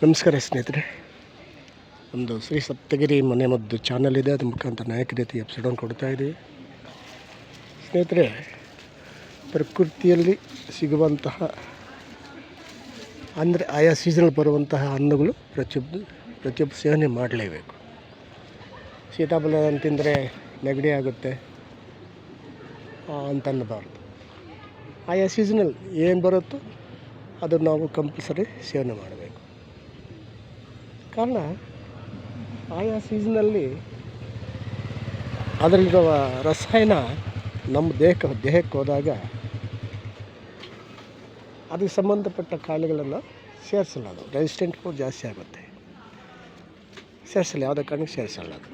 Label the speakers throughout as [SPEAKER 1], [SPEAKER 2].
[SPEAKER 1] ನಮಸ್ಕಾರ ಸ್ನೇಹಿತರೆ, ಒಂದು ಶ್ರೀ ಸಪ್ತಗಿರಿ ಮನೆಮದ್ದು ಚಾನಲ್ ಇದೆ. ಅದ್ರ ಮುಖಾಂತರ ನಾಯಕ ರೀತಿ ಎಪಿಸೋಡನ್ನು ಕೊಡ್ತಾಯಿದ್ದೀವಿ. ಸ್ನೇಹಿತರೆ, ಪ್ರಕೃತಿಯಲ್ಲಿ ಸಿಗುವಂತಹ ಅಂದರೆ ಆಯಾ ಸೀಸನಲ್ಲಿ ಬರುವಂತಹ ಹಣ್ಣುಗಳು ಪ್ರತಿಯೊಬ್ಬ ಸೇವನೆ ಮಾಡಲೇಬೇಕು. ಸೀತಾಫಲ ತಿಂದರೆ ನೆಗಡಿ ಆಗುತ್ತೆ ಅಂತ ಅನ್ನಬಾರ್ದು. ಆಯಾ ಸೀಸನಲ್ಲಿ ಏನು ಬರುತ್ತೋ ಅದನ್ನು ನಾವು ಕಂಪಲ್ಸರಿ ಸೇವನೆ ಮಾಡಬೇಕು. ಕಾರಣ ಆಯಾ ಸೀಸನಲ್ಲಿ ಅದರಲ್ಲಿರುವ ರಸಾಯನ ನಮ್ಮ ದೇಹಕ್ಕೆ ಹೋದಾಗ ಅದಕ್ಕೆ ಸಂಬಂಧಪಟ್ಟ ಕಾಯಿಲೆಗಳನ್ನು ಸೇರಿಸಲ್ಲ. ಅದು ರೆಸಿಸ್ಟೆಂಟ್ ಫುಡ್ ಜಾಸ್ತಿ ಆಗುತ್ತೆ, ಸೇರಿಸಲ್ಲ. ಯಾವುದೇ ಕಾರಣಕ್ಕೆ ಸೇರಿಸಲ್ಲ. ಅದು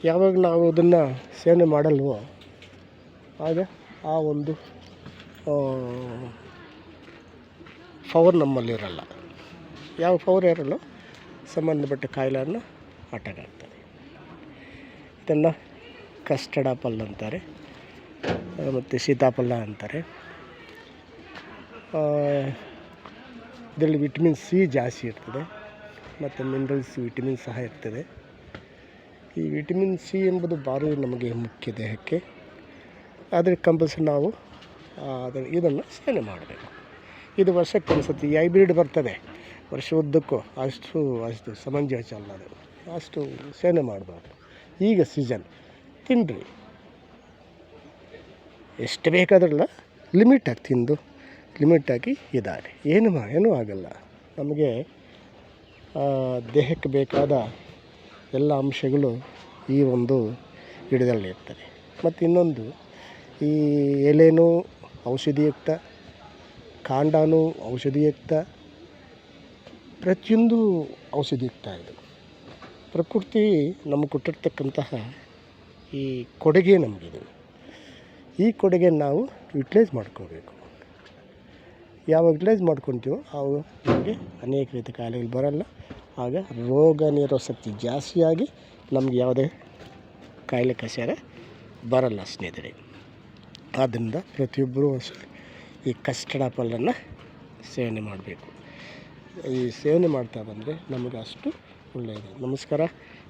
[SPEAKER 1] ಯಾವಾಗ ನಾವು ಅದನ್ನು ಸೇವನೆ ಮಾಡಲ್ವೋ ಆಗ ಆ ಒಂದು ಪವರ್ ನಮ್ಮಲ್ಲಿರಲ್ಲ. ಯಾವ ಪವರ್ ಇರಲ್ಲ ಸಂಬಂಧಪಟ್ಟ ಕಾಯಿಲೆಯನ್ನು ಅಟ್ಯಾಕ್ ಆಗ್ತದೆ. ಇದನ್ನು ಕಸ್ಟರ್ಡ್ ಆಪಲ್ ಅಂತಾರೆ, ಮತ್ತು ಸೀತಾಫಲ ಅಂತಾರೆ. ಇದರಲ್ಲಿ ವಿಟಮಿನ್ ಸಿ ಜಾಸ್ತಿ ಇರ್ತದೆ, ಮತ್ತು ಮಿನರಲ್ಸ್, ವಿಟಮಿನ್ ಸಹ ಇರ್ತದೆ. ಈ ವಿಟಮಿನ್ ಸಿ ಎಂಬುದು ಭಾರಿ ನಮಗೆ ಮುಖ್ಯ ದೇಹಕ್ಕೆ. ಆದರೆ ಕಂಪಲ್ಸರಿ ನಾವು ಇದನ್ನು ಸೇವನೆ ಮಾಡಬೇಕು. ಇದು ವರ್ಷಕ್ಕೆ ಒಂದು ಸತಿ ಹೈಬ್ರಿಡ್ ಬರ್ತದೆ, ವರ್ಷ ಉದ್ದಕ್ಕೂ ಅಷ್ಟು ಸಮಂಜಸ ಅಲ್ಲ. ಅದು ಅಷ್ಟು ಸೇವನೆ ಮಾಡಬಾರ್ದು. ಈಗ ಸೀಸನ್ ತಿನ್ನಿರಿ, ಎಷ್ಟು ಬೇಕಾದ್ರಲ್ಲ ಲಿಮಿಟಾಗಿ ತಿಂದು ಲಿಮಿಟಾಗಿ ಇದ್ದಾರೆ. ಏನೂ ಆಗಲ್ಲ. ನಮಗೆ ದೇಹಕ್ಕೆ ಬೇಕಾದ ಎಲ್ಲ ಅಂಶಗಳು ಈ ಒಂದು ಗಿಡದಲ್ಲಿ ಇರ್ತದೆ. ಮತ್ತು ಇನ್ನೊಂದು, ಈ ಎಲೆನೂ ಔಷಧಿಯುಕ್ತ, ಕಾಂಡನೂ ಔಷಧಿಯುಕ್ತ, ಪ್ರತಿಯೊಂದು ಔಷಧಿಯುಕ್ತ. ಇದು ಪ್ರಕೃತಿ ನಮಗೆ ಕೊಟ್ಟಿರ್ತಕ್ಕಂತಹ ಈ ಕೊಡುಗೆ ನಮಗಿದು. ಈ ಕೊಡುಗೆ ನಾವು ಯುಟಿಲೈಸ್ ಮಾಡ್ಕೋಬೇಕು. ಯಾವಾಗ ಯುಟಿಲೈಸ್ ಮಾಡ್ಕೊತೀವೋ ಆವಾಗ ನಮಗೆ ಅನೇಕ ರೀತಿಯ ಕಾಯಿಲೆಗಳು ಬರಲ್ಲ. ಆಗ ರೋಗ ನಿರೋಧಕ ಶಕ್ತಿ ಜಾಸ್ತಿಯಾಗಿ ನಮಗೆ ಯಾವುದೇ ಕಾಯಿಲೆ ಕಸಾರ ಬರಲ್ಲ ಸ್ನೇಹಿತರೆ. ಆದ್ದರಿಂದ ಪ್ರತಿಯೊಬ್ಬರೂ ಈ ಕಸ್ಟರ್ಡ್ ಆಪಲನ್ನು ಸೇವನೆ ಮಾಡಬೇಕು. ಈ ಸೇವನೆ ಮಾಡ್ತಾ ಬಂದರೆ ನಮಗೆ ಅಷ್ಟು ಒಳ್ಳೆಯದು. ನಮಸ್ಕಾರ.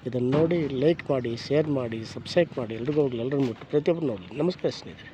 [SPEAKER 1] ಇದನ್ನು ನೋಡಿ ಲೈಕ್ ಮಾಡಿ, ಶೇರ್ ಮಾಡಿ, ಸಬ್ಸ್ಕ್ರೈಬ್ ಮಾಡಿ. ಎಲ್ರಿಗೂ ಹೋಗಲಿ, ಎಲ್ಲರೂ ಮುಟ್ಟು ಪ್ರತಿಯೊಬ್ಬರು ನೋಡಲಿ. ನಮಸ್ಕಾರ ಸ್ನೇಹಿತರೆ.